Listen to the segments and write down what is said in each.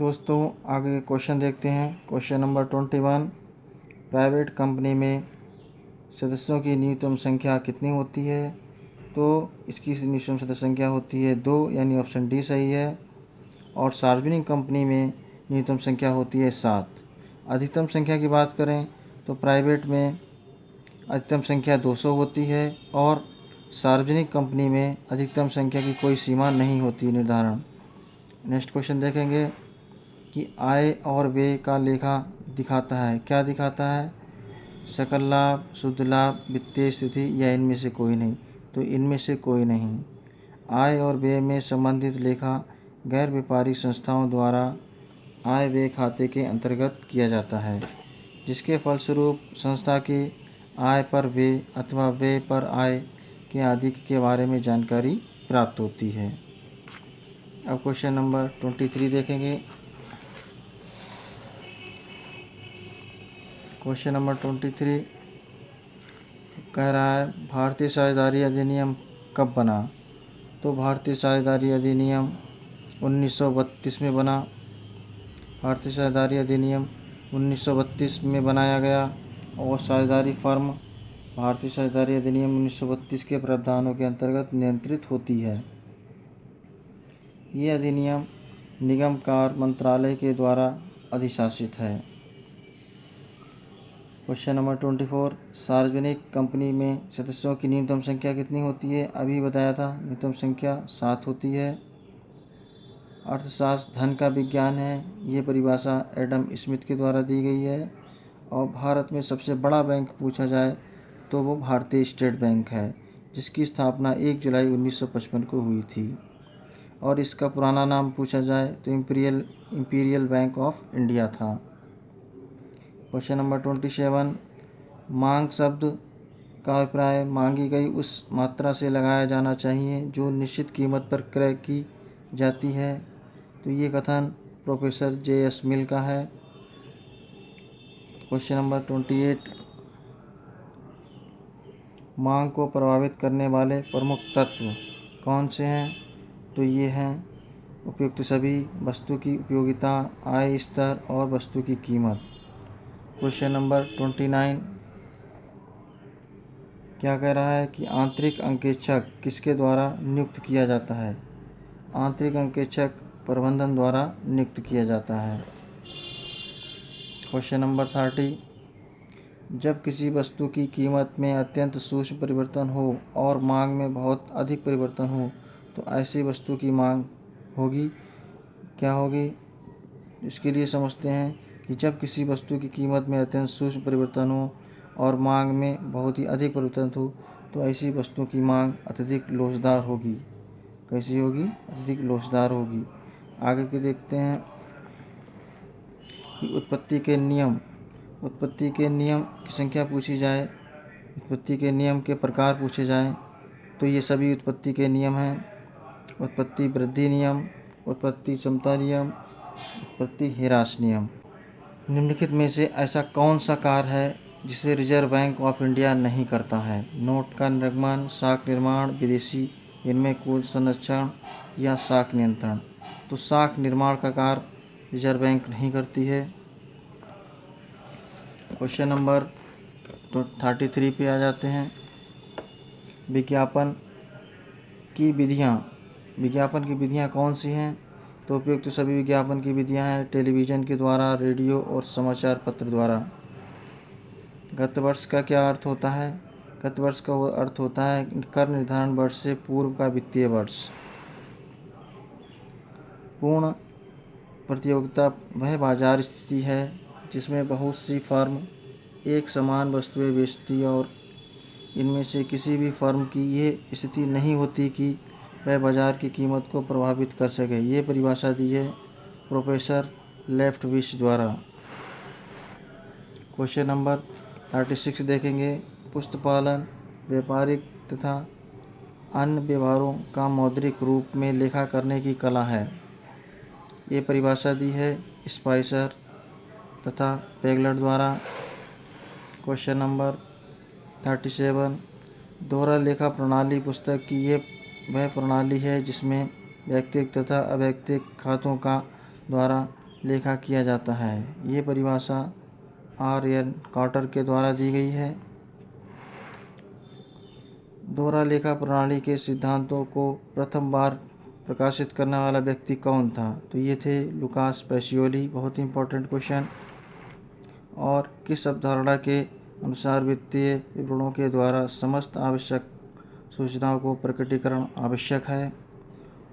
दोस्तों आगे क्वेश्चन देखते हैं। क्वेश्चन नंबर 21, प्राइवेट कंपनी में सदस्यों की न्यूनतम संख्या कितनी होती है? तो इसकी न्यूनतम सदस्य संख्या होती है 2, यानी ऑप्शन डी सही है। और सार्वजनिक कंपनी में न्यूनतम संख्या होती है 7। अधिकतम संख्या की बात करें तो प्राइवेट में अधिकतम संख्या 200 होती है और सार्वजनिक कंपनी में अधिकतम संख्या की कोई सीमा नहीं होती निर्धारण। नेक्स्ट क्वेश्चन देखेंगे कि आय और व्यय का लेखा दिखाता है। क्या दिखाता है? सकल लाभ, शुद्ध लाभ, वित्तीय स्थिति या इनमें से कोई नहीं? तो इनमें से कोई नहीं। आय और व्यय में संबंधित लेखा गैर व्यापारिक संस्थाओं द्वारा आय व्यय खाते के अंतर्गत किया जाता है, जिसके फलस्वरूप संस्था के आय पर व्यय अथवा व्यय पर आय के आदि के बारे में जानकारी प्राप्त होती है। अब क्वेश्चन नंबर 23 देखेंगे। क्वेश्चन नंबर 23 कह रहा है भारतीय साझेदारी अधिनियम कब बना? तो भारतीय साझेदारी अधिनियम 1932 में बना। भारतीय साझेदारी अधिनियम 1932 में बनाया गया और साझेदारी फर्म भारतीय साझेदारी अधिनियम 1932 के प्रावधानों के अंतर्गत नियंत्रित होती है। ये अधिनियम निगम कार्य मंत्रालय के द्वारा अधिशासित है। क्वेश्चन नंबर 24, सार्वजनिक कंपनी में सदस्यों की न्यूनतम संख्या कितनी होती है? अभी बताया था, न्यूनतम संख्या 7 होती है। अर्थशास्त्र धन का विज्ञान है। ये परिभाषा एडम स्मिथ के द्वारा दी गई है। और भारत में सबसे बड़ा बैंक पूछा जाए तो वो भारतीय स्टेट बैंक है, जिसकी स्थापना 1 जुलाई 1955 को हुई थी। और इसका पुराना नाम पूछा जाए तो इंपीरियल बैंक ऑफ इंडिया था। क्वेश्चन नंबर 27, मांग शब्द का अभिप्राय मांगी गई उस मात्रा से लगाया जाना चाहिए जो निश्चित कीमत पर क्रय की जाती है। तो ये कथन प्रोफेसर J.S. मिल का है। क्वेश्चन नंबर 28, मांग को प्रभावित करने वाले प्रमुख तत्व कौन से हैं? तो ये हैं उपयुक्त सभी, वस्तु की उपयोगिता, आय स्तर और वस्तु की कीमत। क्वेश्चन नंबर 29 क्या कह रहा है कि आंतरिक अंकेक्षक किसके द्वारा नियुक्त किया जाता है? आंतरिक अंकेक्षक प्रबंधन द्वारा नियुक्त किया जाता है। क्वेश्चन नंबर 30, जब किसी वस्तु की कीमत में अत्यंत सूक्ष्म परिवर्तन हो और मांग में बहुत अधिक परिवर्तन हो तो ऐसी वस्तु की मांग होगी। क्या होगी? इसके लिए समझते हैं कि जब किसी वस्तु की कीमत में अत्यंत सूक्ष्म परिवर्तन हो और मांग में बहुत ही अधिक परिवर्तन हो तो ऐसी वस्तु की मांग अत्यधिक लोचदार होगी। कैसी होगी? अत्यधिक लोचदार होगी। आगे के देखते हैं कि उत्पत्ति के नियम की संख्या पूछी जाए, उत्पत्ति के नियम के प्रकार पूछे जाएं तो ये सभी उत्पत्ति के नियम हैं। उत्पत्ति वृद्धि नियम, उत्पत्ति समता नियम, उत्पत्ति ह्रास नियम। निम्नलिखित में से ऐसा कौन सा कार्य है जिसे रिजर्व बैंक ऑफ इंडिया नहीं करता है? नोट का निर्गमन, साख निर्माण, विदेशी विनिमय कोष संरक्षण या साख नियंत्रण। तो साख निर्माण का कार्य रिजर्व बैंक नहीं करती है। क्वेश्चन नंबर 33 पे आ जाते हैं। विज्ञापन की विधियाँ कौन सी हैं? तो उपयुक्त सभी विज्ञापन की विधियाँ हैं टेलीविज़न के द्वारा, रेडियो और समाचार पत्र द्वारा। गत वर्ष का क्या अर्थ होता है? गत वर्ष का वो अर्थ होता है कर निर्धारण वर्ष से पूर्व का वित्तीय वर्ष। पूर्ण प्रतियोगिता वह बाजार स्थिति है जिसमें बहुत सी फर्म एक समान वस्तुएं बेचती और इनमें से किसी भी फर्म की ये स्थिति नहीं होती कि वह बाजार की कीमत को प्रभावित कर सके। ये परिभाषा दी है प्रोफेसर लेफ्टविच द्वारा। क्वेश्चन नंबर 36 देखेंगे। पुस्तपालन व्यापारिक तथा अन्य व्यवहारों का मौद्रिक रूप में लेखा करने की कला है। ये परिभाषा दी है स्पाइसर तथा पेगलर द्वारा। क्वेश्चन नंबर 37, दोहरा लेखा प्रणाली पुस्तक की ये वह प्रणाली है जिसमें व्यक्तिगत तथा अव्यक्तिगत खातों का द्वारा लेखा किया जाता है? ये परिभाषा आर.एन. कार्टर के द्वारा दी गई है। दोहरा लेखा प्रणाली के सिद्धांतों को प्रथम बार प्रकाशित करने वाला व्यक्ति कौन था? तो ये थे लुकास पैसियोली। बहुत ही इंपॉर्टेंट क्वेश्चन। और किस अवधारणा के अनुसार वित्तीय विवरणों के द्वारा समस्त आवश्यक सूचनाओं को प्रकटीकरण आवश्यक है?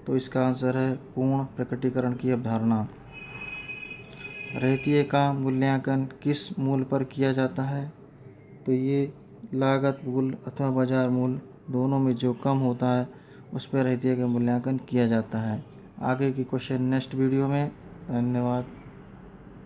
तो इसका आंसर है पूर्ण प्रकटीकरण की अवधारणा। रहतिये का मूल्यांकन किस मूल्य पर किया जाता है? तो ये लागत मूल्य अथवा बाजार मूल्य दोनों में जो कम होता है उस पर रहतिये का मूल्यांकन किया जाता है। आगे के क्वेश्चन नेक्स्ट वीडियो में। धन्यवाद।